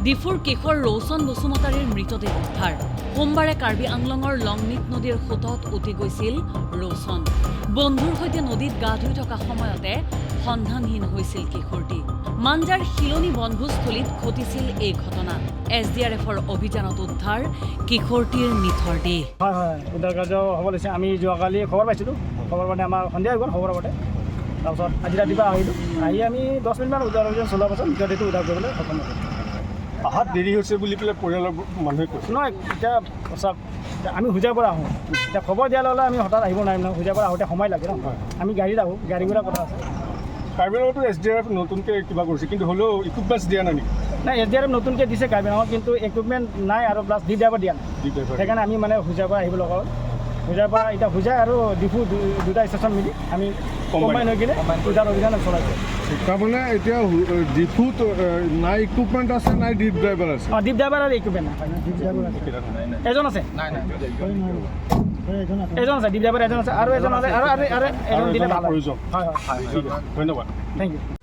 ডিফুৰ কিশোৰ ৰৌচন বসুমতাৰীৰ মৃতদেহ উদ্ধাৰ সোমবাৰে কাৰ্বি আংলঙৰ লংনিত নদীৰ সোঁতত উটি গৈছিল ৰৌচন বন্ধুৰ সৈতে নদীত গা ধুই থকা সময়তে সন্ধানহীন হৈছিল কিশোৰটি মাঞ্জাৰ শিলনি বনভোজস্থলীত ঘটিছিল এই ঘটনা SDRFৰ অভিযানত উদ্ধাৰ কিশোৰটিৰ নিথৰ দেহ হয় হয় উদ্ধাৰ কাৰ্য হ'ব লৈছে আমি যোৱাকালি খবৰ পাইছিলোঁ খবৰ মানে আমাৰ সন্ধিয়া হৈ গ'ল খবৰ পাওঁতে তাৰপিছত আজি ৰাতিপুৱা আহিলোঁ আহি আমি 10 মিনিটমান উদ্ধাৰ অভিযান চলোৱাৰ পাছত মৃতদেহটো উদ্ধাৰ কৰিবলৈ সক্ষম হৈছোঁ অহাত দেৰি হৈছে বুলি পেলাই পৰিয়ালৰ মানুহে কৈছে নহয় এতিয়া চাওক আমি হোজাৰ পৰা আহোঁ এতিয়া খবৰ দিয়াৰ লগে আমি হঠাৎ আহিব নোৱাৰিম নহয় হোজাৰ পৰা আহোঁতে সময় লাগে ন আমি গাড়ীত আহোঁ গাড়ী ঘোঁৰা কথা আছে কাৰ্বি আংলঙতো SDRF নতুনকৈ কিবা কৰিছে কিন্তু হ'লেও ইকুইপমেণ্টছ দিয়া নাই নেকি নাই SDRF নতুনকৈ দিছে কাৰ্বি আংলঙত কিন্তু ইকুইপমেণ্ট নাই আৰু প্লাছ ডিপ ড্ৰাইভাৰ দিয়া নাই সেইকাৰণে আমি মানে হোজাৰ পৰা আহিব লগা হ'ল হোজাৰ পৰা এতিয়া হোজাৰ আৰু ডিফু দুটা ষ্টেচন মিলি আমি কম্বাইন হৈ কিনে উদ্ধাৰ অভিযান চলাইছোঁ তাৰমানে এতিয়া ডিফুত নাই ইকুইপমেণ্ট আছে নাই ডিপ ড্ৰাইভাৰ আছে অঁ ডিপ ড্ৰাইভাৰ আৰু ইকুইপমেণ্ট নাই এজন আছে এজন আছে ডিপ ড্ৰাইভাৰ এজন আছে আৰু এজন আছে আৰু এজন দিলে ভাল হয় হয় ধন্যবাদ থেংক ইউ